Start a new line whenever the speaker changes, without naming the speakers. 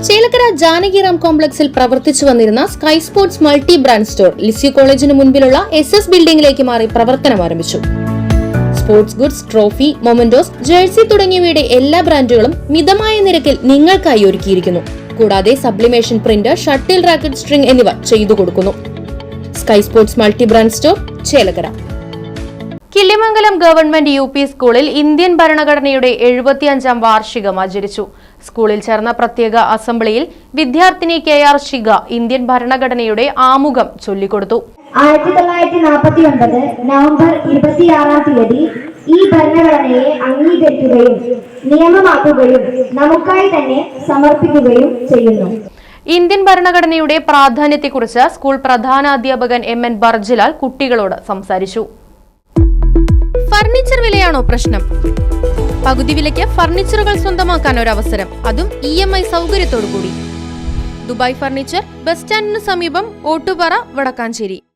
ചേലക്കര ജാനകിറാം കോംപ്ലക്സിൽ പ്രവർത്തിച്ചു വന്നിരുന്ന sky sports multi brand store Lisieux കോളേജിന് മുൻപിലുള്ള SS ബിൽഡിംഗിലേക്ക് മാറി പ്രവർത്തനം ആരംഭിച്ചു. Sports goods, trophy, mementos, jersey തുടങ്ങിയവയുടെ എല്ലാ ബ്രാൻഡുകളും മിതമായ നിരക്കിൽ നിങ്ങൾക്കായി ഒരുക്കിയിരിക്കുന്നു. കൂടാതെ sublimation print, shuttle racket, string എന്നിവ ചെയ്തു കൊടുക്കുന്നു. Sky sports multi brand store, Chelakkara. Killimangalam government UP സ്കൂളിൽ ഇന്ത്യൻ ഭരണഘടനയുടെ 75ാം വാർഷികം ആചരിച്ചു. സ്കൂളിൽ ചേർന്ന പ്രത്യേക അസംബ്ലിയിൽ വിദ്യാർത്ഥിനി KR ഷിഗ ഇന്ത്യൻ ഭരണഘടനയുടെ ആമുഖം ചൊല്ലിക്കൊടുത്തു.
1949 നവംബർ 26-ാം തീയതി ഈ ഭരണഘടനയെ അംഗീകരിക്കുകയും നിയമമാക്കുകയും നമുക്കായി തന്നെ സമർപ്പിക്കുകയും ചെയ്യുന്നു.
ഇന്ത്യൻ ഭരണഘടനയുടെ പ്രാധാന്യത്തെക്കുറിച്ച് സ്കൂൾ പ്രധാനാധ്യാപകൻ MN ബർജിലാൽ കുട്ടികളോട് സംസാരിച്ചു. ഫർണിച്ചർ വിലയാണോ പ്രശ്നം? പകുതി വിലയ്ക്ക് ഫർണിച്ചറുകൾ സ്വന്തമാക്കാൻ ഒരു അവസരം, അതും EMI സൗകര്യത്തോടു കൂടി. ദുബായ് ഫർണിച്ചർ, ബസ് സ്റ്റാൻഡിന് സമീപം, ഓട്ടുപാറ, വടക്കാഞ്ചേരി.